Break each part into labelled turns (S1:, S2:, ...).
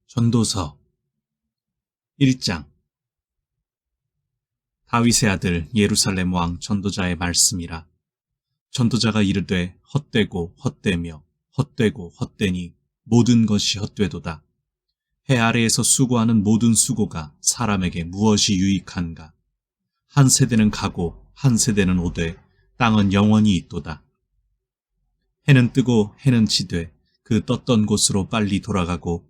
S1: 전도서 1장. 다윗의 아들 예루살렘 왕 전도자의 말씀이라. 전도자가 이르되 헛되고 헛되며 헛되고 헛되니 모든 것이 헛되도다. 해 아래에서 수고하는 모든 수고가 사람에게 무엇이 유익한가. 한 세대는 가고 한 세대는 오되 땅은 영원히 있도다. 해는 뜨고 해는 지되 그 떴던 곳으로 빨리 돌아가고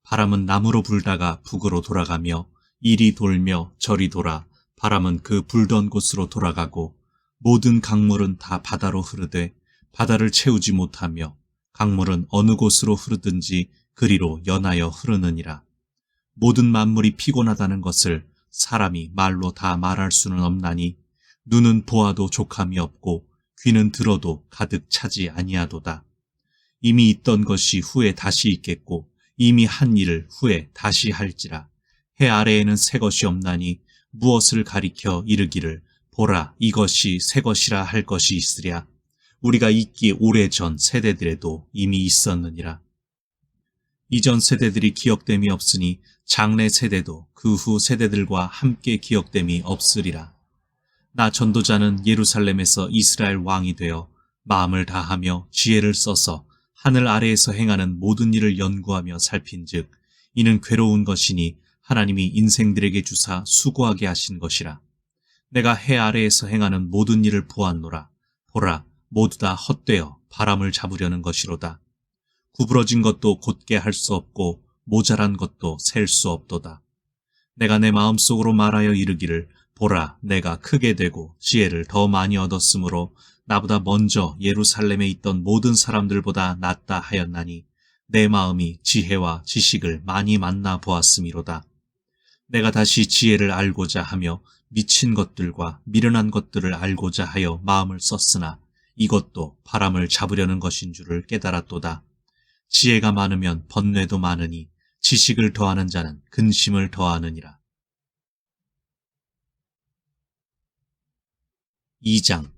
S1: 바람은 남으로 불다가 북으로 돌아가며 이리 돌며 저리 돌아 바람은 그 불던 곳으로 돌아가고 모든 강물은 다 바다로 흐르되 바다를 채우지 못하며 강물은 어느 곳으로 흐르든지 그리로 연하여 흐르느니라. 모든 만물이 피곤하다는 것을 사람이 말로 다 말할 수는 없나니 눈은 보아도 족함이 없고 귀는 들어도 가득 차지 아니하도다. 이미 있던 것이 후에 다시 있겠고 이미 한 일을 후에 다시 할지라. 해 아래에는 새 것이 없나니 무엇을 가리켜 이르기를 보라 이것이 새 것이라 할 것이 있으랴. 우리가 있기 오래전 세대들에도 이미 있었느니라. 이전 세대들이 기억됨이 없으니 장래 세대도 그 후 세대들과 함께 기억됨이 없으리라. 나 전도자는 예루살렘에서 이스라엘 왕이 되어 마음을 다하며 지혜를 써서 하늘 아래에서 행하는 모든 일을 연구하며 살핀즉 이는 괴로운 것이니 하나님이 인생들에게 주사 수고하게 하신 것이라. 내가 해 아래에서 행하는 모든 일을 보았노라. 보라 모두 다 헛되어 바람을 잡으려는 것이로다. 구부러진 것도 곧게 할 수 없고 모자란 것도 셀 수 없도다. 내가 내 마음속으로 말하여 이르기를 보라 내가 크게 되고 지혜를 더 많이 얻었으므로 나보다 먼저 예루살렘에 있던 모든 사람들보다 낫다 하였나니 내 마음이 지혜와 지식을 많이 만나 보았음이로다. 내가 다시 지혜를 알고자 하며 미친 것들과 미련한 것들을 알고자 하여 마음을 썼으나 이것도 바람을 잡으려는 것인 줄을 깨달았도다. 지혜가 많으면 번뇌도 많으니 지식을 더하는 자는 근심을 더하느니라. 2장.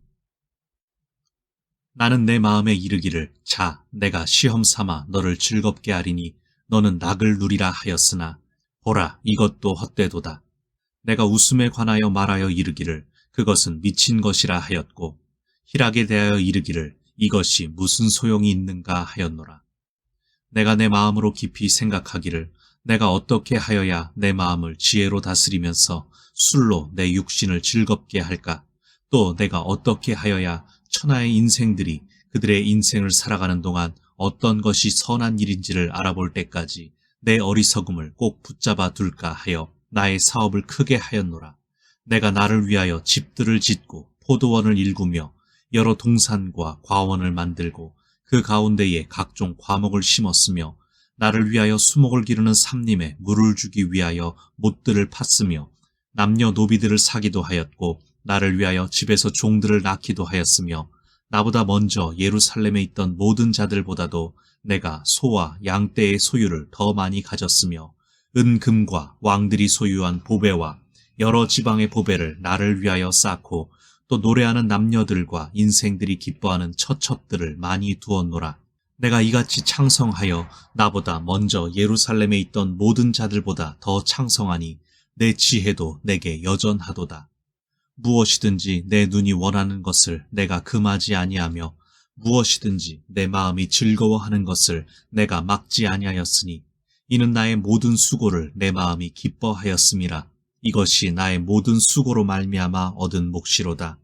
S1: 나는 내 마음에 이르기를 자 내가 시험 삼아 너를 즐겁게 하리니 너는 낙을 누리라 하였으나 보라 이것도 헛되도다. 내가 웃음에 관하여 말하여 이르기를 그것은 미친 것이라 하였고 희락에 대하여 이르기를 이것이 무슨 소용이 있는가 하였노라. 내가 내 마음으로 깊이 생각하기를 내가 어떻게 하여야 내 마음을 지혜로 다스리면서 술로 내 육신을 즐겁게 할까. 또 내가 어떻게 하여야 천하의 인생들이 그들의 인생을 살아가는 동안 어떤 것이 선한 일인지를 알아볼 때까지 내 어리석음을 꼭 붙잡아 둘까 하여 나의 사업을 크게 하였노라. 내가 나를 위하여 집들을 짓고 포도원을 일구며 여러 동산과 과원을 만들고 그 가운데에 각종 과목을 심었으며 나를 위하여 수목을 기르는 삼림에 물을 주기 위하여 못들을 팠으며 남녀 노비들을 사기도 하였고 나를 위하여 집에서 종들을 낳기도 하였으며 나보다 먼저 예루살렘에 있던 모든 자들보다도 내가 소와 양떼의 소유를 더 많이 가졌으며 은금과 왕들이 소유한 보배와 여러 지방의 보배를 나를 위하여 쌓고 또 노래하는 남녀들과 인생들이 기뻐하는 처첩들을 많이 두었노라. 내가 이같이 창성하여 나보다 먼저 예루살렘에 있던 모든 자들보다 더 창성하니 내 지혜도 내게 여전하도다. 무엇이든지 내 눈이 원하는 것을 내가 금하지 아니하며 무엇이든지 내 마음이 즐거워하는 것을 내가 막지 아니하였으니 이는 나의 모든 수고를 내 마음이 기뻐하였음이라. 이것이 나의 모든 수고로 말미암아 얻은 몫이로다.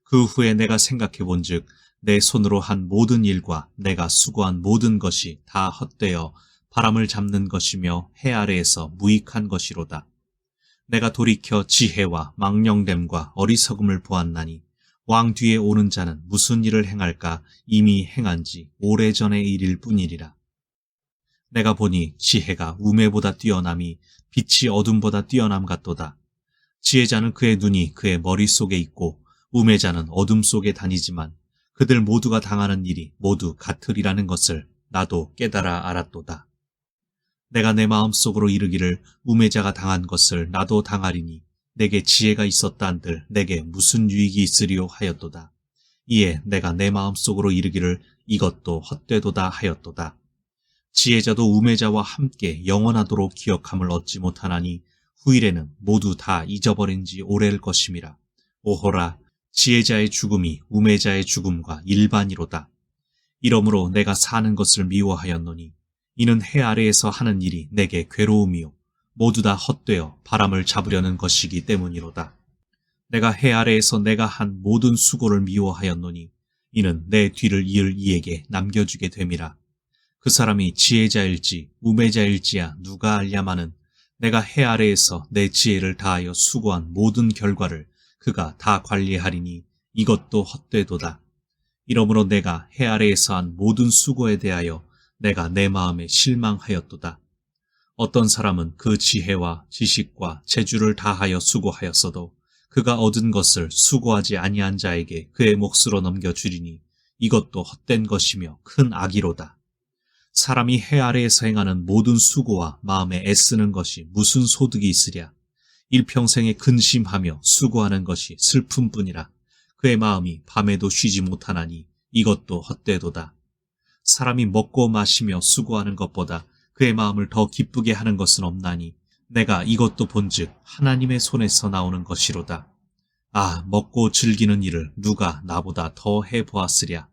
S1: 그 후에 내가 생각해 본즉 내 손으로 한 모든 일과 내가 수고한 모든 것이 다 헛되어 바람을 잡는 것이며 해 아래에서 무익한 것이로다. 내가 돌이켜 지혜와 망령됨과 어리석음을 보았나니 왕 뒤에 오는 자는 무슨 일을 행할까 이미 행한 지 오래전의 일일 뿐이리라. 내가 보니 지혜가 우매보다 뛰어남이 빛이 어둠보다 뛰어남 같도다. 지혜자는 그의 눈이 그의 머릿속에 있고 우매자는 어둠 속에 다니지만 그들 모두가 당하는 일이 모두 같으리라는 것을 나도 깨달아 알았도다. 내가 내 마음속으로 이르기를 우매자가 당한 것을 나도 당하리니 내게 지혜가 있었다 한들 내게 무슨 유익이 있으리요 하였도다. 이에 내가 내 마음속으로 이르기를 이것도 헛되도다 하였도다. 지혜자도 우매자와 함께 영원하도록 기억함을 얻지 못하나니 후일에는 모두 다 잊어버린 지 오래일 것임이라. 오호라, 지혜자의 죽음이 우매자의 죽음과 일반이로다. 이러므로 내가 사는 것을 미워하였노니 이는 해 아래에서 하는 일이 내게 괴로움이요 모두 다 헛되어 바람을 잡으려는 것이기 때문이로다. 내가 해 아래에서 내가 한 모든 수고를 미워하였노니 이는 내 뒤를 이을 이에게 남겨주게 됨이라. 그 사람이 지혜자일지 우매자일지야 누가 알랴마는 내가 해 아래에서 내 지혜를 다하여 수고한 모든 결과를 그가 다 관리하리니 이것도 헛되도다. 이러므로 내가 해 아래에서 한 모든 수고에 대하여 내가 내 마음에 실망하였도다. 어떤 사람은 그 지혜와 지식과 재주를 다하여 수고하였어도 그가 얻은 것을 수고하지 아니한 자에게 그의 몫으로 넘겨주리니 이것도 헛된 것이며 큰 악이로다. 사람이 해 아래에서 행하는 모든 수고와 마음에 애쓰는 것이 무슨 소득이 있으랴. 일평생에 근심하며 수고하는 것이 슬픔뿐이라. 그의 마음이 밤에도 쉬지 못하나니 이것도 헛되도다. 사람이 먹고 마시며 수고하는 것보다 그의 마음을 더 기쁘게 하는 것은 없나니 내가 이것도 본즉 하나님의 손에서 나오는 것이로다. 아, 먹고 즐기는 일을 누가 나보다 더 해보았으랴.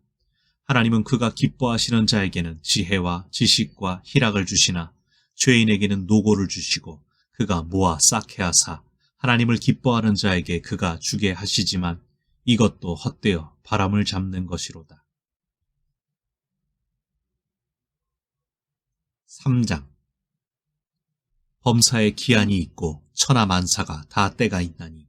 S1: 하나님은 그가 기뻐하시는 자에게는 지혜와 지식과 희락을 주시나 죄인에게는 노고를 주시고 그가 모아 쌓게 하사 하나님을 기뻐하는 자에게 그가 주게 하시지만 이것도 헛되어 바람을 잡는 것이로다. 3장. 범사에 기한이 있고 천하만사가 다 때가 있나니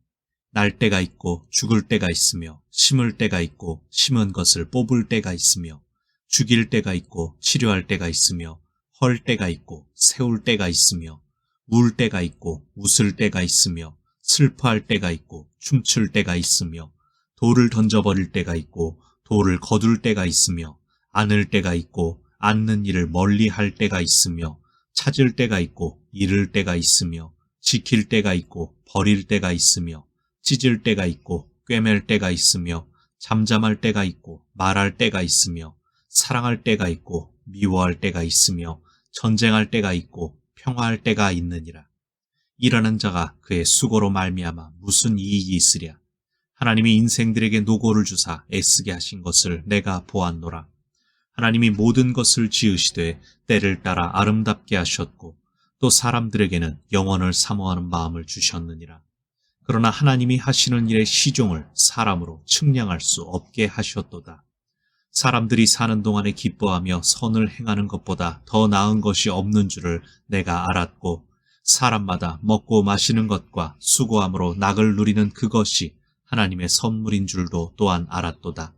S1: 날 때가 있고 죽을 때가 있으며 심을 때가 있고 심은 것을 뽑을 때가 있으며 죽일 때가 있고 치료할 때가 있으며 헐 때가 있고 세울 때가 있으며 울 때가 있고 웃을 때가 있으며 슬퍼할 때가 있고 춤출 때가 있으며 돌을 던져버릴 때가 있고 돌을 거둘 때가 있으며 안을 때가 있고 앉는 일을 멀리할 때가 있으며 찾을 때가 있고 잃을 때가 있으며 지킬 때가 있고 버릴 때가 있으며 찢을 때가 있고 꿰맬 때가 있으며 잠잠할 때가 있고 말할 때가 있으며 사랑할 때가 있고 미워할 때가 있으며 전쟁할 때가 있고 평화할 때가 있느니라. 일하는 자가 그의 수고로 말미암아 무슨 이익이 있으랴. 하나님이 인생들에게 노고를 주사 애쓰게 하신 것을 내가 보았노라. 하나님이 모든 것을 지으시되 때를 따라 아름답게 하셨고 또 사람들에게는 영원을 사모하는 마음을 주셨느니라. 그러나 하나님이 하시는 일의 시종을 사람으로 측량할 수 없게 하셨도다. 사람들이 사는 동안에 기뻐하며 선을 행하는 것보다 더 나은 것이 없는 줄을 내가 알았고 사람마다 먹고 마시는 것과 수고함으로 낙을 누리는 그것이 하나님의 선물인 줄도 또한 알았도다.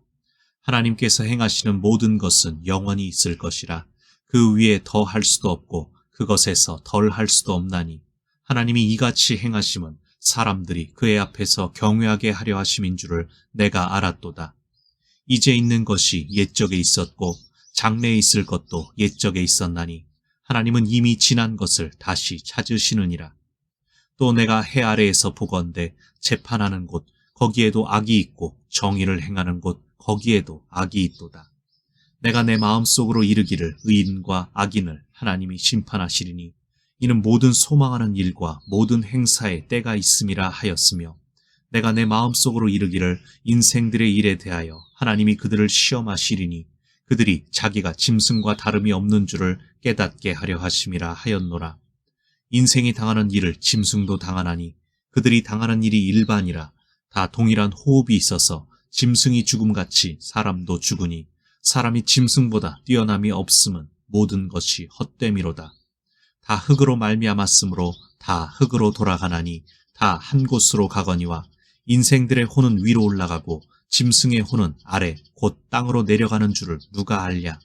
S1: 하나님께서 행하시는 모든 것은 영원히 있을 것이라. 그 위에 더 할 수도 없고 그것에서 덜 할 수도 없나니 하나님이 이같이 행하심은 사람들이 그의 앞에서 경외하게 하려 하심인 줄을 내가 알았도다. 이제 있는 것이 옛적에 있었고 장래에 있을 것도 옛적에 있었나니 하나님은 이미 지난 것을 다시 찾으시느니라. 또 내가 해 아래에서 보건대 재판하는 곳 거기에도 악이 있고 정의를 행하는 곳 거기에도 악이 있도다. 내가 내 마음속으로 이르기를 의인과 악인을 하나님이 심판하시리니 이는 모든 소망하는 일과 모든 행사에 때가 있음이라 하였으며 내가 내 마음속으로 이르기를 인생들의 일에 대하여 하나님이 그들을 시험하시리니 그들이 자기가 짐승과 다름이 없는 줄을 깨닫게 하려 하심이라 하였노라. 인생이 당하는 일을 짐승도 당하나니 그들이 당하는 일이 일반이라. 다 동일한 호흡이 있어서 짐승이 죽음같이 사람도 죽으니 사람이 짐승보다 뛰어남이 없음은 모든 것이 헛됨이로다. 다 흙으로 말미암았으므로 다 흙으로 돌아가나니 다 한 곳으로 가거니와 인생들의 혼은 위로 올라가고 짐승의 혼은 아래 곧 땅으로 내려가는 줄을 누가 알랴.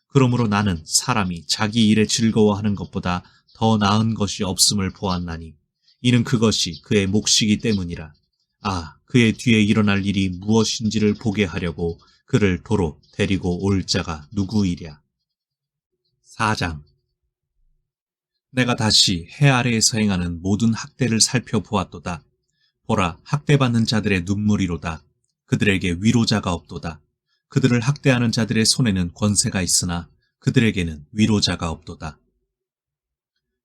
S1: 그러므로 나는 사람이 자기 일에 즐거워하는 것보다 더 나은 것이 없음을 보았나니 이는 그것이 그의 몫이기 때문이라. 아, 그의 뒤에 일어날 일이 무엇인지를 보게 하려고 그를 도로 데리고 올 자가 누구이랴. 4장. 내가 다시 해 아래에서 행하는 모든 학대를 살펴보았도다. 보라, 학대받는 자들의 눈물이로다. 그들에게 위로자가 없도다. 그들을 학대하는 자들의 손에는 권세가 있으나 그들에게는 위로자가 없도다.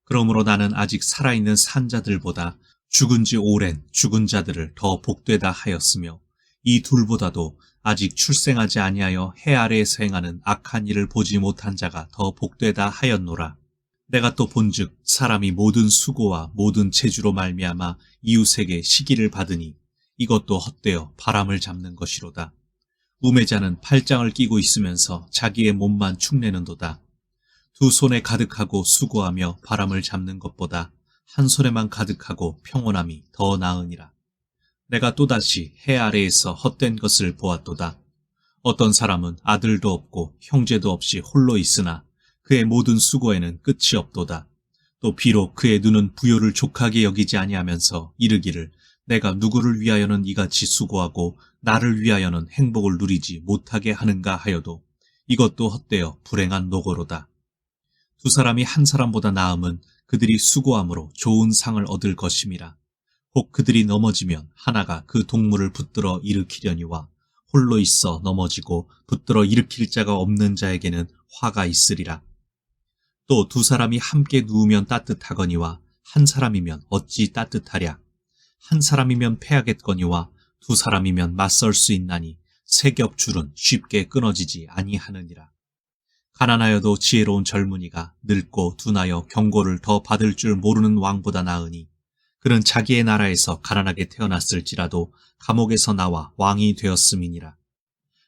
S1: 그러므로 나는 아직 살아있는 산자들보다 죽은 지 오랜 죽은 자들을 더 복되다 하였으며 이 둘보다도 아직 출생하지 아니하여 해 아래에서 행하는 악한 일을 보지 못한 자가 더 복되다 하였노라. 내가 또 본즉 사람이 모든 수고와 모든 체주로 말미암아 이웃에게 시기를 받으니 이것도 헛되어 바람을 잡는 것이로다. 우매자는 팔짱을 끼고 있으면서 자기의 몸만 축내는도다. 두 손에 가득하고 수고하며 바람을 잡는 것보다 한 손에만 가득하고 평온함이 더 나으니라. 내가 또다시 해 아래에서 헛된 것을 보았도다. 어떤 사람은 아들도 없고 형제도 없이 홀로 있으나 그의 모든 수고에는 끝이 없도다. 또 비록 그의 눈은 부요를 족하게 여기지 아니하면서 이르기를 내가 누구를 위하여는 이같이 수고하고 나를 위하여는 행복을 누리지 못하게 하는가 하여도 이것도 헛되어 불행한 노고로다. 두 사람이 한 사람보다 나음은 그들이 수고함으로 좋은 상을 얻을 것임이라. 혹 그들이 넘어지면 하나가 그 동물을 붙들어 일으키려니와 홀로 있어 넘어지고 붙들어 일으킬 자가 없는 자에게는 화가 있으리라. 또 두 사람이 함께 누우면 따뜻하거니와 한 사람이면 어찌 따뜻하랴. 한 사람이면 패하겠거니와 두 사람이면 맞설 수 있나니 세 겹줄은 쉽게 끊어지지 아니하느니라. 가난하여도 지혜로운 젊은이가 늙고 둔하여 경고를 더 받을 줄 모르는 왕보다 나으니 그는 자기의 나라에서 가난하게 태어났을지라도 감옥에서 나와 왕이 되었음이니라.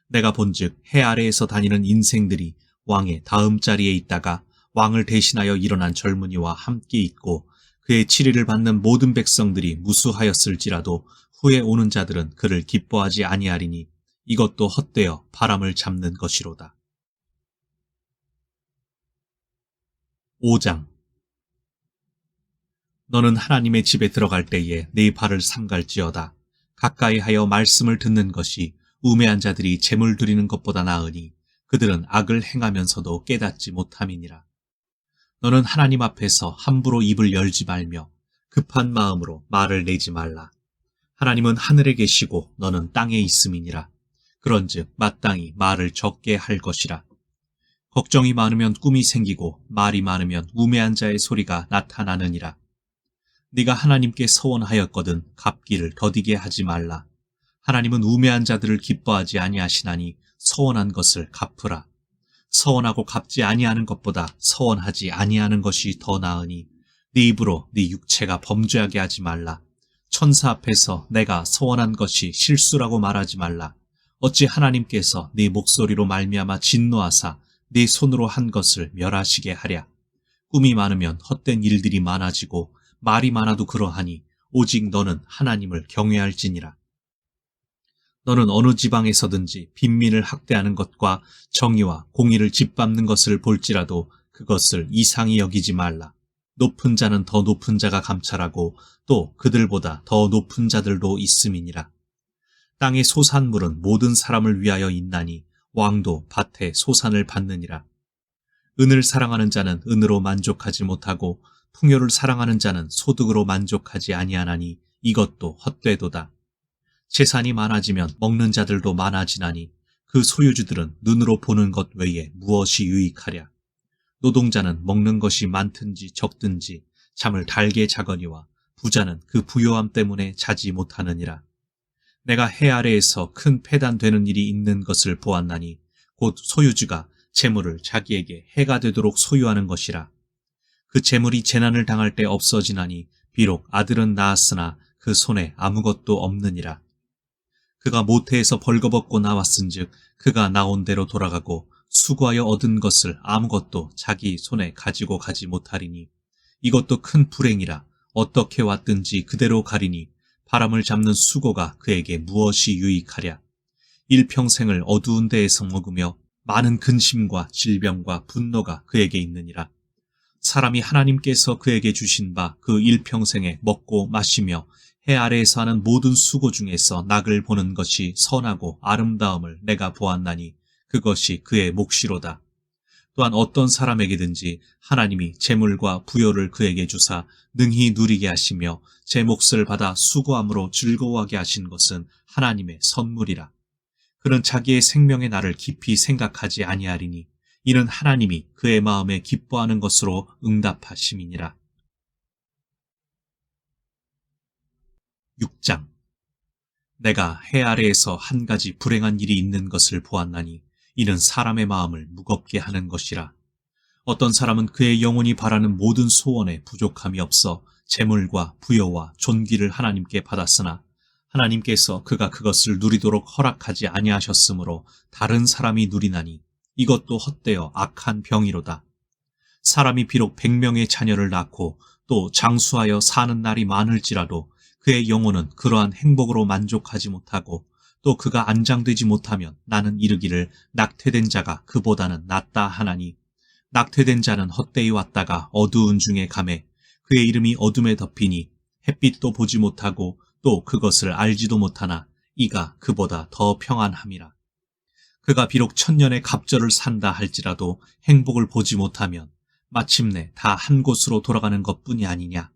S1: 내가 본즉 해 아래에서 다니는 인생들이 왕의 다음 자리에 있다가 왕을 대신하여 일어난 젊은이와 함께 있고 그의 치리를 받는 모든 백성들이 무수하였을지라도 후에 오는 자들은 그를 기뻐하지 아니하리니 이것도 헛되어 바람을 잡는 것이로다. 5장. 너는 하나님의 집에 들어갈 때에 네 발을 삼갈지어다. 가까이 하여 말씀을 듣는 것이 우매한 자들이 재물 드리는 것보다 나으니 그들은 악을 행하면서도 깨닫지 못함이니라. 너는 하나님 앞에서 함부로 입을 열지 말며 급한 마음으로 말을 내지 말라. 하나님은 하늘에 계시고 너는 땅에 있음이니라. 그런즉 마땅히 말을 적게 할 것이라. 걱정이 많으면 꿈이 생기고 말이 많으면 우매한 자의 소리가 나타나느니라. 네가 하나님께 서원하였거든 갚기를 더디게 하지 말라. 하나님은 우매한 자들을 기뻐하지 아니하시나니 서원한 것을 갚으라. 서원하고 갚지 아니하는 것보다 서원하지 아니하는 것이 더 나으니 네 입으로 네 육체가 범죄하게 하지 말라. 천사 앞에서 내가 서원한 것이 실수라고 말하지 말라. 어찌 하나님께서 네 목소리로 말미암아 진노하사 네 손으로 한 것을 멸하시게 하랴. 꿈이 많으면 헛된 일들이 많아지고 말이 많아도 그러하니 오직 너는 하나님을 경외할지니라. 너는 어느 지방에서든지 빈민을 학대하는 것과 정의와 공의를 짓밟는 것을 볼지라도 그것을 이상히 여기지 말라. 높은 자는 더 높은 자가 감찰하고 또 그들보다 더 높은 자들도 있음이니라. 땅의 소산물은 모든 사람을 위하여 있나니 왕도 밭에 소산을 받느니라. 은을 사랑하는 자는 은으로 만족하지 못하고 풍요를 사랑하는 자는 소득으로 만족하지 아니하나니 이것도 헛되도다. 재산이 많아지면 먹는 자들도 많아지나니 그 소유주들은 눈으로 보는 것 외에 무엇이 유익하랴. 노동자는 먹는 것이 많든지 적든지 잠을 달게 자거니와 부자는 그 부요함 때문에 자지 못하느니라. 내가 해 아래에서 큰 패단되는 일이 있는 것을 보았나니 곧 소유주가 재물을 자기에게 해가 되도록 소유하는 것이라. 그 재물이 재난을 당할 때 없어지나니 비록 아들은 낳았으나 그 손에 아무것도 없느니라. 그가 모태에서 벌거벗고 나왔은즉 그가 나온 대로 돌아가고 수고하여 얻은 것을 아무것도 자기 손에 가지고 가지 못하리니 이것도 큰 불행이라. 어떻게 왔든지 그대로 가리니 바람을 잡는 수고가 그에게 무엇이 유익하랴. 일평생을 어두운 데에서 먹으며 많은 근심과 질병과 분노가 그에게 있느니라. 사람이 하나님께서 그에게 주신 바 그 일평생에 먹고 마시며 해 아래에서 하는 모든 수고 중에서 낙을 보는 것이 선하고 아름다움을 내가 보았나니 그것이 그의 몫이로다. 또한 어떤 사람에게든지 하나님이 재물과 부요를 그에게 주사 능히 누리게 하시며 제 몫을 받아 수고함으로 즐거워하게 하신 것은 하나님의 선물이라. 그는 자기의 생명의 날을 깊이 생각하지 아니하리니 이는 하나님이 그의 마음에 기뻐하는 것으로 응답하심이니라. 6장. 내가 해 아래에서 한 가지 불행한 일이 있는 것을 보았나니 이는 사람의 마음을 무겁게 하는 것이라. 어떤 사람은 그의 영혼이 바라는 모든 소원에 부족함이 없어 재물과 부여와 존귀를 하나님께 받았으나 하나님께서 그가 그것을 누리도록 허락하지 아니하셨으므로 다른 사람이 누리나니 이것도 헛되어 악한 병이로다. 사람이 비록 100명의 자녀를 낳고 또 장수하여 사는 날이 많을지라도 그의 영혼은 그러한 행복으로 만족하지 못하고 또 그가 안장되지 못하면 나는 이르기를 낙태된 자가 그보다는 낫다 하나니 낙태된 자는 헛되이 왔다가 어두운 중에 가매 그의 이름이 어둠에 덮이니 햇빛도 보지 못하고 또 그것을 알지도 못하나 이가 그보다 더 평안함이라. 그가 비록 1000년의 갑절을 산다 할지라도 행복을 보지 못하면 마침내 다 한 곳으로 돌아가는 것뿐이 아니냐.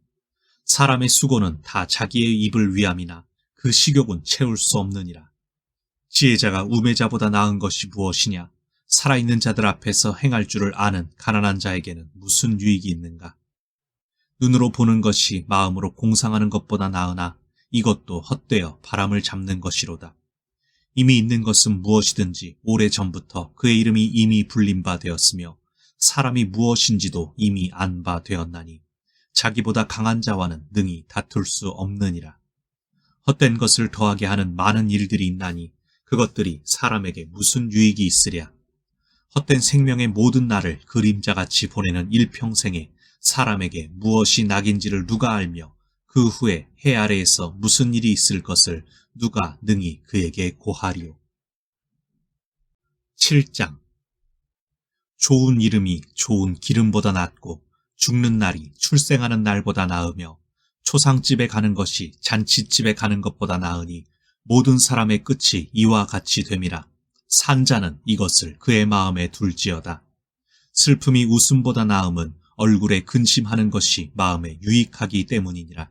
S1: 사람의 수고는 다 자기의 입을 위함이나 그 식욕은 채울 수 없느니라. 지혜자가 우매자보다 나은 것이 무엇이냐. 살아있는 자들 앞에서 행할 줄을 아는 가난한 자에게는 무슨 유익이 있는가. 눈으로 보는 것이 마음으로 공상하는 것보다 나으나 이것도 헛되어 바람을 잡는 것이로다. 이미 있는 것은 무엇이든지 오래전부터 그의 이름이 이미 불린 바 되었으며 사람이 무엇인지도 이미 안 바 되었나니 자기보다 강한 자와는 능히 다툴 수 없느니라. 헛된 것을 더하게 하는 많은 일들이 있나니 그것들이 사람에게 무슨 유익이 있으랴. 헛된 생명의 모든 날을 그림자같이 보내는 일평생에 사람에게 무엇이 낙인지를 누가 알며 그 후에 해 아래에서 무슨 일이 있을 것을 누가 능히 그에게 고하리요. 7장. 좋은 이름이 좋은 기름보다 낫고 죽는 날이 출생하는 날보다 나으며 초상집에 가는 것이 잔치집에 가는 것보다 나으니 모든 사람의 끝이 이와 같이 됨이라. 산자는 이것을 그의 마음에 둘지어다. 슬픔이 웃음보다 나음은 얼굴에 근심하는 것이 마음에 유익하기 때문이니라.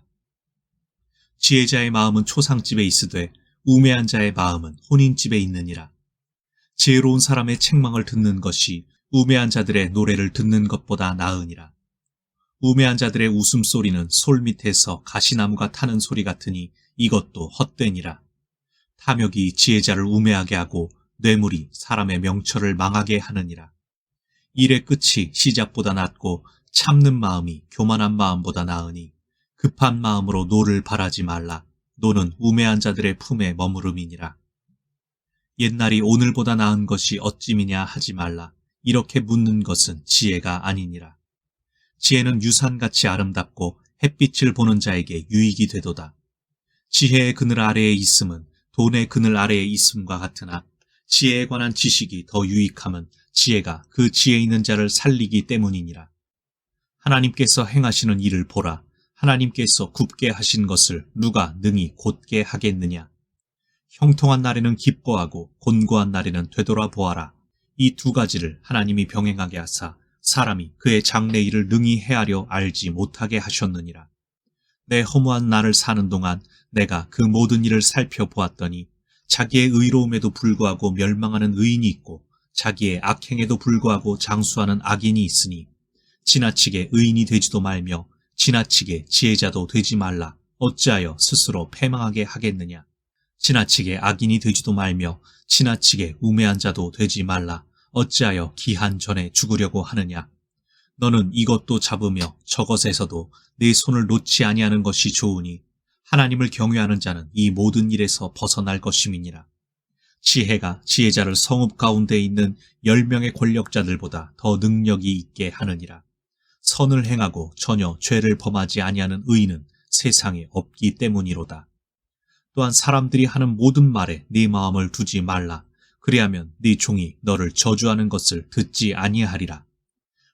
S1: 지혜자의 마음은 초상집에 있으되 우매한 자의 마음은 혼인집에 있느니라. 지혜로운 사람의 책망을 듣는 것이 우매한 자들의 노래를 듣는 것보다 나으니라. 우매한 자들의 웃음소리는 솔 밑에서 가시나무가 타는 소리 같으니 이것도 헛되니라. 탐욕이 지혜자를 우매하게 하고 뇌물이 사람의 명철을 망하게 하느니라. 일의 끝이 시작보다 낫고 참는 마음이 교만한 마음보다 나으니 급한 마음으로 노를 바라지 말라. 노는 우매한 자들의 품에 머무름이니라. 옛날이 오늘보다 나은 것이 어찌미냐 하지 말라. 이렇게 묻는 것은 지혜가 아니니라. 지혜는 유산같이 아름답고 햇빛을 보는 자에게 유익이 되도다. 지혜의 그늘 아래에 있음은 돈의 그늘 아래에 있음과 같으나 지혜에 관한 지식이 더 유익함은 지혜가 그 지혜 있는 자를 살리기 때문이니라. 하나님께서 행하시는 일을 보라. 하나님께서 굽게 하신 것을 누가 능히 곧게 하겠느냐. 형통한 날에는 기뻐하고 곤고한 날에는 되돌아보아라. 이 두 가지를 하나님이 병행하게 하사 사람이 그의 장래 일을 능히 헤아려 알지 못하게 하셨느니라. 내 허무한 날을 사는 동안 내가 그 모든 일을 살펴보았더니 자기의 의로움에도 불구하고 멸망하는 의인이 있고 자기의 악행에도 불구하고 장수하는 악인이 있으니 지나치게 의인이 되지도 말며 지나치게 지혜자도 되지 말라. 어찌하여 스스로 패망하게 하겠느냐. 지나치게 악인이 되지도 말며 지나치게 우매한 자도 되지 말라. 어찌하여 기한 전에 죽으려고 하느냐. 너는 이것도 잡으며 저것에서도 네 손을 놓지 아니하는 것이 좋으니 하나님을 경외하는 자는 이 모든 일에서 벗어날 것임이니라. 지혜가 지혜자를 성읍 가운데 있는 10명의 권력자들보다 더 능력이 있게 하느니라. 선을 행하고 전혀 죄를 범하지 아니하는 의인은 세상에 없기 때문이로다. 또한 사람들이 하는 모든 말에 네 마음을 두지 말라. 그리하면 네 종이 너를 저주하는 것을 듣지 아니하리라.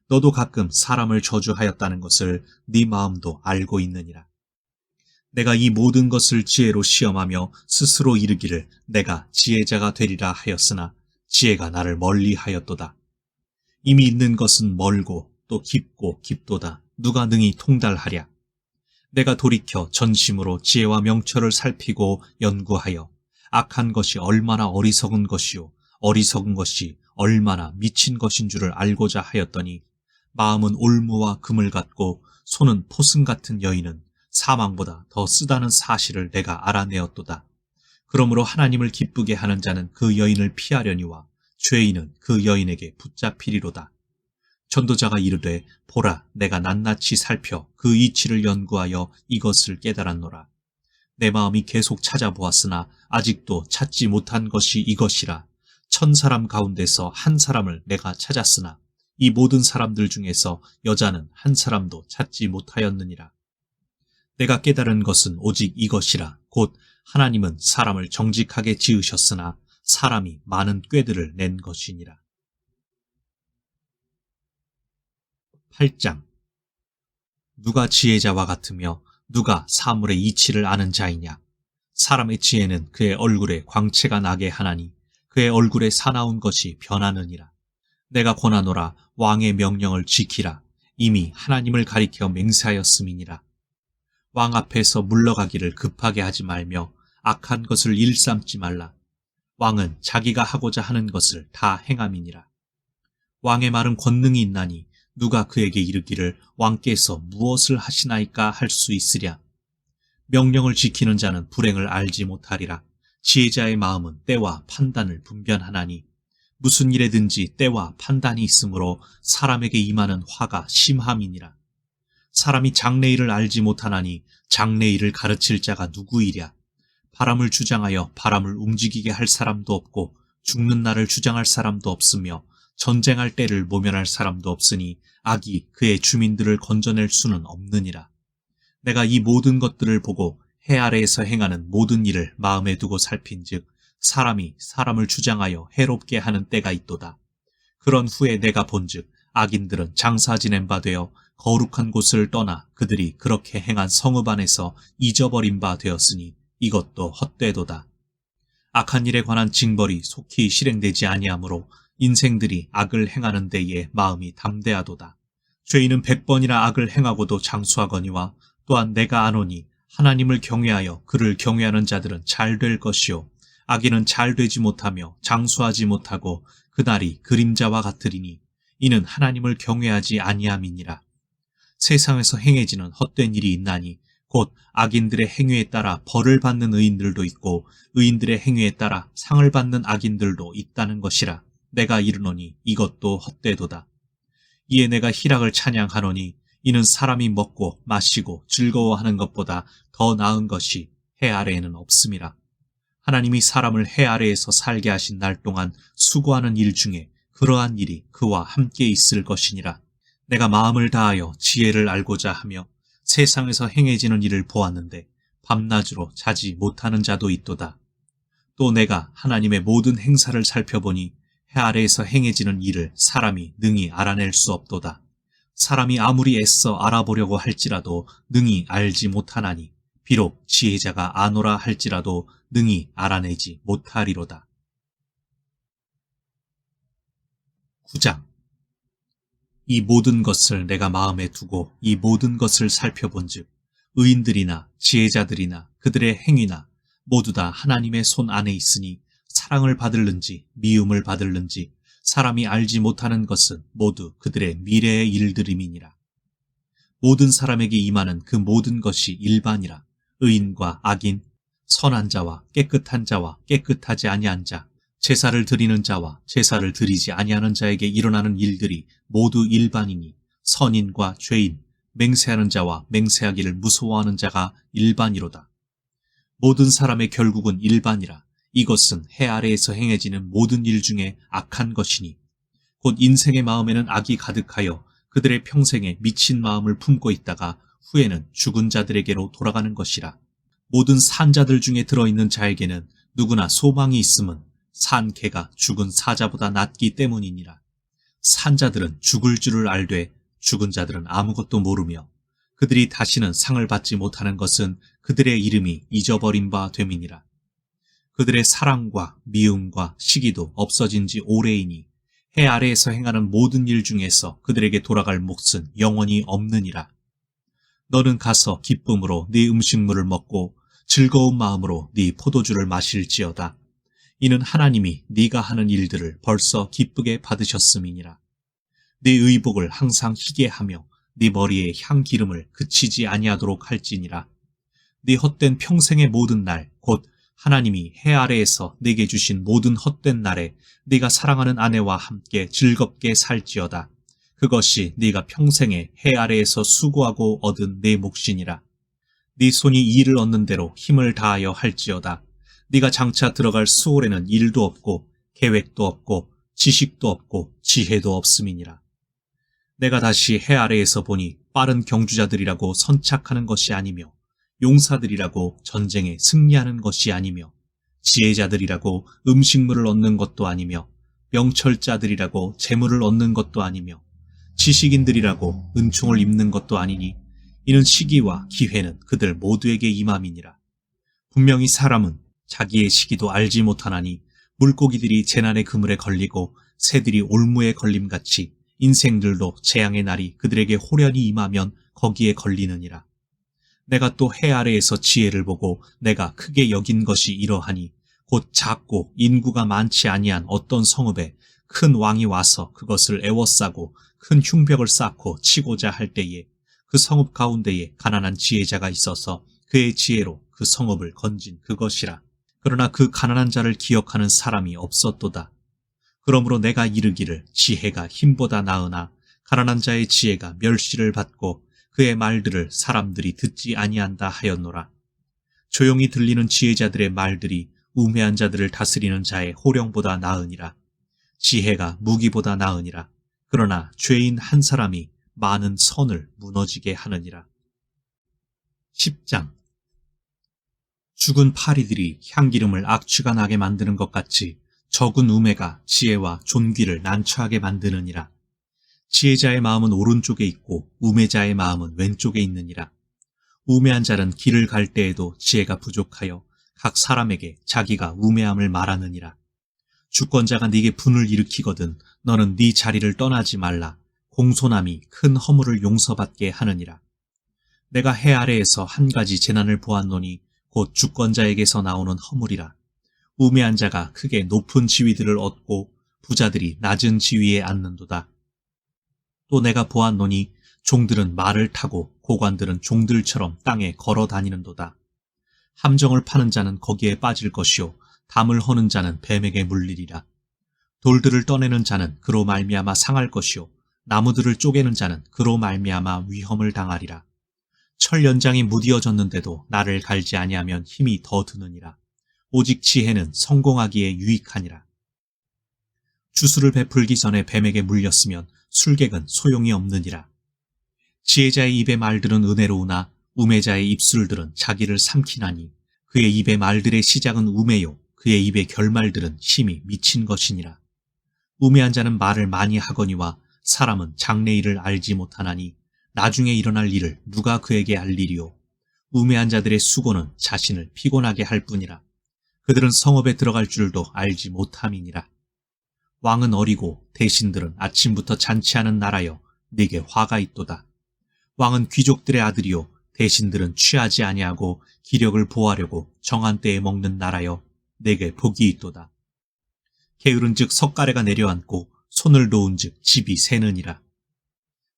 S1: 너도 가끔 사람을 저주하였다는 것을 네 마음도 알고 있느니라. 내가 이 모든 것을 지혜로 시험하며 스스로 이르기를 내가 지혜자가 되리라 하였으나 지혜가 나를 멀리하였도다. 이미 있는 것은 멀고 또 깊고 깊도다. 누가 능히 통달하랴. 내가 돌이켜 전심으로 지혜와 명철을 살피고 연구하여 악한 것이 얼마나 어리석은 것이요 어리석은 것이 얼마나 미친 것인 줄을 알고자 하였더니 마음은 올무와 금을 갖고 손은 포승 같은 여인은 사망보다 더 쓰다는 사실을 내가 알아내었도다. 그러므로 하나님을 기쁘게 하는 자는 그 여인을 피하려니와 죄인은 그 여인에게 붙잡히리로다. 전도자가 이르되 보라 내가 낱낱이 살펴 그 이치를 연구하여 이것을 깨달았노라. 내 마음이 계속 찾아보았으나 아직도 찾지 못한 것이 이것이라. 1000사람 가운데서 한 사람을 내가 찾았으나 이 모든 사람들 중에서 여자는 한 사람도 찾지 못하였느니라. 내가 깨달은 것은 오직 이것이라. 곧 하나님은 사람을 정직하게 지으셨으나 사람이 많은 꾀들을 낸 것이니라. 8장. 누가 지혜자와 같으며 누가 사물의 이치를 아는 자이냐. 사람의 지혜는 그의 얼굴에 광채가 나게 하나니 그의 얼굴에 사나운 것이 변하느니라. 내가 권하노라. 왕의 명령을 지키라. 이미 하나님을 가리켜 맹세하였음이니라. 왕 앞에서 물러가기를 급하게 하지 말며 악한 것을 일삼지 말라. 왕은 자기가 하고자 하는 것을 다 행함이니라. 왕의 말은 권능이 있나니 누가 그에게 이르기를 왕께서 무엇을 하시나이까 할 수 있으랴. 명령을 지키는 자는 불행을 알지 못하리라. 지혜자의 마음은 때와 판단을 분별하나니 무슨 일에든지 때와 판단이 있으므로 사람에게 임하는 화가 심함이니라. 사람이 장래일을 알지 못하나니 장래일을 가르칠 자가 누구이랴. 바람을 주장하여 바람을 움직이게 할 사람도 없고 죽는 날을 주장할 사람도 없으며 전쟁할 때를 모면할 사람도 없으니 악이 그의 주민들을 건져낼 수는 없느니라. 내가 이 모든 것들을 보고 해 아래에서 행하는 모든 일을 마음에 두고 살핀즉 사람이 사람을 주장하여 해롭게 하는 때가 있도다. 그런 후에 내가 본즉 악인들은 장사 지낸 바 되어 거룩한 곳을 떠나 그들이 그렇게 행한 성읍 안에서 잊어버린 바 되었으니 이것도 헛되도다. 악한 일에 관한 징벌이 속히 실행되지 아니하므로 인생들이 악을 행하는 데에 마음이 담대하도다. 죄인은 100번이나 악을 행하고도 장수하거니와 또한 내가 아노니 하나님을 경외하여 그를 경외하는 자들은 잘 될 것이요 악인은 잘 되지 못하며 장수하지 못하고 그날이 그림자와 같으리니 이는 하나님을 경외하지 아니함이니라. 세상에서 행해지는 헛된 일이 있나니 곧 악인들의 행위에 따라 벌을 받는 의인들도 있고 의인들의 행위에 따라 상을 받는 악인들도 있다는 것이라. 내가 이르노니 이것도 헛되도다. 이에 내가 희락을 찬양하노니 이는 사람이 먹고 마시고 즐거워하는 것보다 더 나은 것이 해 아래에는 없음이라. 하나님이 사람을 해 아래에서 살게 하신 날 동안 수고하는 일 중에 그러한 일이 그와 함께 있을 것이니라. 내가 마음을 다하여 지혜를 알고자 하며 세상에서 행해지는 일을 보았는데 밤낮으로 자지 못하는 자도 있도다. 또 내가 하나님의 모든 행사를 살펴보니 해 아래에서 행해지는 일을 사람이 능히 알아낼 수 없도다. 사람이 아무리 애써 알아보려고 할지라도 능히 알지 못하나니 비록 지혜자가 아노라 할지라도 능히 알아내지 못하리로다. 9장. 이 모든 것을 내가 마음에 두고 이 모든 것을 살펴본즉 의인들이나 지혜자들이나 그들의 행위나 모두 다 하나님의 손 안에 있으니 사랑을 받을는지 미움을 받을는지 사람이 알지 못하는 것은 모두 그들의 미래의 일들임이니라. 모든 사람에게 임하는 그 모든 것이 일반이라. 의인과 악인, 선한 자와 깨끗한 자와 깨끗하지 아니한 자, 제사를 드리는 자와 제사를 드리지 아니하는 자에게 일어나는 일들이 모두 일반이니 선인과 죄인, 맹세하는 자와 맹세하기를 무서워하는 자가 일반이로다. 모든 사람의 결국은 일반이라. 이것은 해 아래에서 행해지는 모든 일 중에 악한 것이니 곧 인생의 마음에는 악이 가득하여 그들의 평생에 미친 마음을 품고 있다가 후에는 죽은 자들에게로 돌아가는 것이라. 모든 산 자들 중에 들어있는 자에게는 누구나 소망이 있음은 산 개가 죽은 사자보다 낫기 때문이니라. 산 자들은 죽을 줄을 알되 죽은 자들은 아무것도 모르며 그들이 다시는 상을 받지 못하는 것은 그들의 이름이 잊어버린 바 됨이니라. 그들의 사랑과 미움과 시기도 없어진 지 오래이니 해 아래에서 행하는 모든 일 중에서 그들에게 돌아갈 몫은 영원히 없느니라. 너는 가서 기쁨으로 네 음식물을 먹고 즐거운 마음으로 네 포도주를 마실지어다. 이는 하나님이 네가 하는 일들을 벌써 기쁘게 받으셨음이니라. 네 의복을 항상 희게 하며 네 머리에 향기름을 그치지 아니하도록 할지니라. 네 헛된 평생의 모든 날 곧 하나님이 해 아래에서 네게 주신 모든 헛된 날에 네가 사랑하는 아내와 함께 즐겁게 살지어다. 그것이 네가 평생에 해 아래에서 수고하고 얻은 네 몫이니라. 네 손이 이를 얻는 대로 힘을 다하여 할지어다. 네가 장차 들어갈 수월에는 일도 없고 계획도 없고 지식도 없고 지혜도 없음이니라. 내가 다시 해 아래에서 보니 빠른 경주자들이라고 선착하는 것이 아니며 용사들이라고 전쟁에 승리하는 것이 아니며 지혜자들이라고 음식물을 얻는 것도 아니며 명철자들이라고 재물을 얻는 것도 아니며 지식인들이라고 은총을 입는 것도 아니니 이는 시기와 기회는 그들 모두에게 임함이니라. 분명히 사람은 자기의 시기도 알지 못하나니 물고기들이 재난의 그물에 걸리고 새들이 올무에 걸림같이 인생들도 재앙의 날이 그들에게 호련히 임하면 거기에 걸리느니라. 내가 또 해 아래에서 지혜를 보고 내가 크게 여긴 것이 이러하니 곧 작고 인구가 많지 아니한 어떤 성읍에 큰 왕이 와서 그것을 애워싸고 큰 흉벽을 쌓고 치고자 할 때에 그 성읍 가운데에 가난한 지혜자가 있어서 그의 지혜로 그 성읍을 건진 그것이라. 그러나 그 가난한 자를 기억하는 사람이 없었도다. 그러므로 내가 이르기를 지혜가 힘보다 나으나 가난한 자의 지혜가 멸시를 받고 그의 말들을 사람들이 듣지 아니한다 하였노라. 조용히 들리는 지혜자들의 말들이 우매한 자들을 다스리는 자의 호령보다 나으니라. 지혜가 무기보다 나으니라. 그러나 죄인 한 사람이 많은 선을 무너지게 하느니라. 10장. 죽은 파리들이 향기름을 악취가 나게 만드는 것 같이 적은 우매가 지혜와 존귀를 난처하게 만드느니라. 지혜자의 마음은 오른쪽에 있고 우매자의 마음은 왼쪽에 있느니라. 우매한 자는 길을 갈 때에도 지혜가 부족하여 각 사람에게 자기가 우매함을 말하느니라. 주권자가 네게 분을 일으키거든 너는 네 자리를 떠나지 말라. 공손함이 큰 허물을 용서받게 하느니라. 내가 해 아래에서 한 가지 재난을 보았노니 곧 주권자에게서 나오는 허물이라. 우매한 자가 크게 높은 지위들을 얻고 부자들이 낮은 지위에 앉는도다. 또 내가 보았노니 종들은 말을 타고 고관들은 종들처럼 땅에 걸어 다니는도다. 함정을 파는 자는 거기에 빠질 것이요 담을 허는 자는 뱀에게 물리리라. 돌들을 떠내는 자는 그로 말미암아 상할 것이요 나무들을 쪼개는 자는 그로 말미암아 위험을 당하리라. 철 연장이 무디어졌는데도 나를 갈지 아니하면 힘이 더 드느니라. 오직 지혜는 성공하기에 유익하니라. 주술을 베풀기 전에 뱀에게 물렸으면 술객은 소용이 없느니라. 지혜자의 입의 말들은 은혜로우나 우매자의 입술들은 자기를 삼키나니 그의 입의 말들의 시작은 우매요 그의 입의 결말들은 심히 미친 것이니라. 우매한 자는 말을 많이 하거니와 사람은 장래일을 알지 못하나니 나중에 일어날 일을 누가 그에게 알리리요. 우매한 자들의 수고는 자신을 피곤하게 할 뿐이라. 그들은 성읍에 들어갈 줄도 알지 못함이니라. 왕은 어리고 대신들은 아침부터 잔치하는 나라여 네게 화가 있도다. 왕은 귀족들의 아들이요 대신들은 취하지 아니하고 기력을 보하려고 정한 때에 먹는 나라여 네게 복이 있도다. 게으른즉 석가래가 내려앉고 손을 놓은즉 집이 새느니라.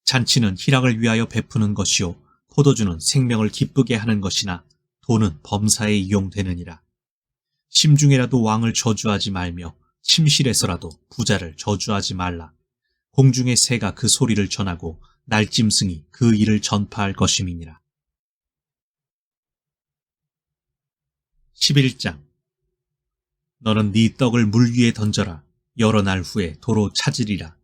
S1: 잔치는 희락을 위하여 베푸는 것이요 포도주는 생명을 기쁘게 하는 것이나 돈은 범사에 이용되느니라. 심중에라도 왕을 저주하지 말며 침실에서라도 부자를 저주하지 말라. 공중의 새가 그 소리를 전하고 날짐승이 그 일을 전파할 것임이니라. 11장. 너는 네 떡을 물 위에 던져라. 여러 날 후에 도로 찾으리라.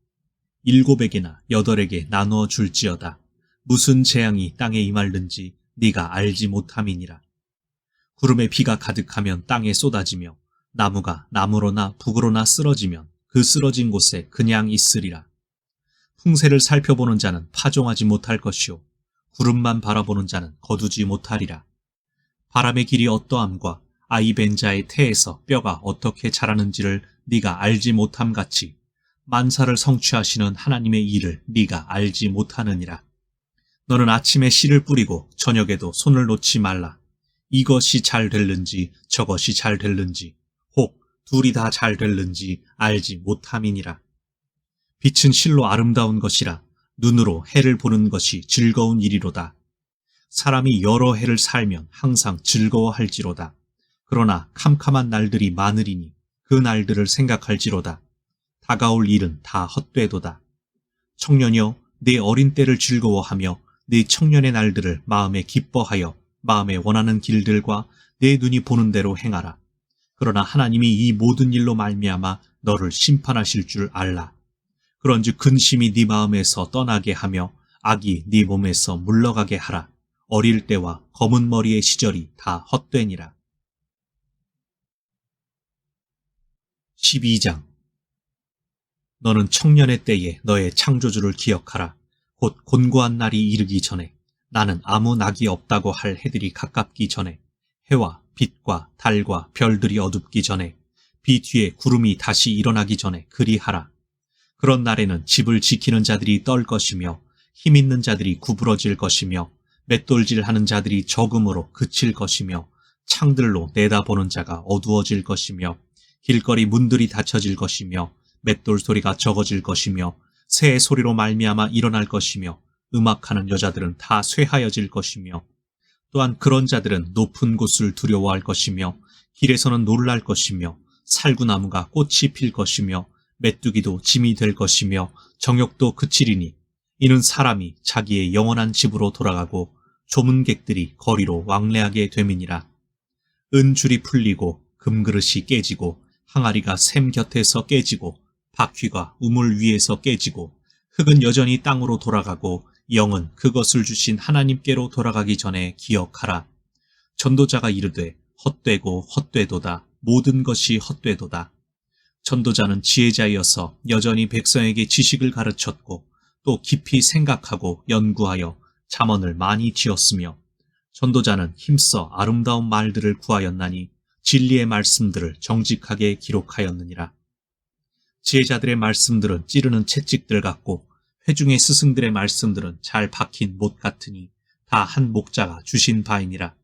S1: 7에게나 8에게 나누어 줄지어다. 무슨 재앙이 땅에 임할는지 네가 알지 못함이니라. 구름에 비가 가득하면 땅에 쏟아지며 나무가 나무로나 북으로나 쓰러지면 그 쓰러진 곳에 그냥 있으리라. 풍세를 살펴보는 자는 파종하지 못할 것이요 구름만 바라보는 자는 거두지 못하리라. 바람의 길이 어떠함과 아이 벤 자의 태에서 뼈가 어떻게 자라는지를 네가 알지 못함같이 만사를 성취하시는 하나님의 일을 네가 알지 못하느니라. 너는 아침에 씨를 뿌리고 저녁에도 손을 놓지 말라. 이것이 잘 될는지 저것이 잘 될는지 혹 둘이 다 잘 될는지 알지 못함이니라. 빛은 실로 아름다운 것이라 눈으로 해를 보는 것이 즐거운 일이로다. 사람이 여러 해를 살면 항상 즐거워할지로다. 그러나 캄캄한 날들이 많으리니 그 날들을 생각할지로다. 다가올 일은 다 헛되도다. 청년이여, 내 어린 때를 즐거워하며 내 청년의 날들을 마음에 기뻐하여 마음에 원하는 길들과 내 눈이 보는 대로 행하라. 그러나 하나님이 이 모든 일로 말미암아 너를 심판하실 줄 알라. 그런즉 근심이 네 마음에서 떠나게 하며 악이 네 몸에서 물러가게 하라. 어릴 때와 검은 머리의 시절이 다 헛되니라. 12장. 너는 청년의 때에 너의 창조주를 기억하라. 곧 곤고한 날이 이르기 전에, 나는 아무 낙이 없다고 할 해들이 가깝기 전에, 해와 빛과 달과 별들이 어둡기 전에, 비 뒤에 구름이 다시 일어나기 전에 그리하라. 그런 날에는 집을 지키는 자들이 떨 것이며 힘 있는 자들이 구부러질 것이며 맷돌질하는 자들이 적음으로 그칠 것이며 창들로 내다보는 자가 어두워질 것이며 길거리 문들이 닫혀질 것이며 맷돌 소리가 적어질 것이며 새의 소리로 말미암아 일어날 것이며 음악하는 여자들은 다 쇠하여질 것이며 또한 그런 자들은 높은 곳을 두려워할 것이며 길에서는 놀랄 것이며 살구나무가 꽃이 필 것이며 메뚜기도 짐이 될 것이며 정욕도 그치리니 이는 사람이 자기의 영원한 집으로 돌아가고 조문객들이 거리로 왕래하게 됨이니라. 은줄이 풀리고 금그릇이 깨지고 항아리가 샘 곁에서 깨지고 바퀴가 우물 위에서 깨지고 흙은 여전히 땅으로 돌아가고 영은 그것을 주신 하나님께로 돌아가기 전에 기억하라. 전도자가 이르되 헛되고 헛되도다. 모든 것이 헛되도다. 전도자는 지혜자이어서 여전히 백성에게 지식을 가르쳤고 또 깊이 생각하고 연구하여 잠언을 많이 지었으며 전도자는 힘써 아름다운 말들을 구하였나니 진리의 말씀들을 정직하게 기록하였느니라. 지혜자들의 말씀들은 찌르는 채찍들 같고 회중의 스승들의 말씀들은 잘 박힌 못 같으니 다 한 목자가 주신 바이니라.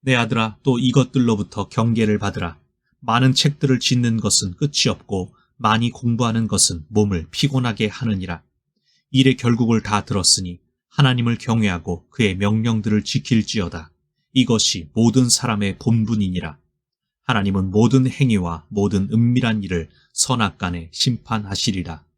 S1: 내 아들아, 또 이것들로부터 경계를 받으라. 많은 책들을 짓는 것은 끝이 없고 많이 공부하는 것은 몸을 피곤하게 하느니라. 일의 결국을 다 들었으니 하나님을 경외하고 그의 명령들을 지킬지어다. 이것이 모든 사람의 본분이니라. 하나님은 모든 행위와 모든 은밀한 일을 선악간에 심판하시리라.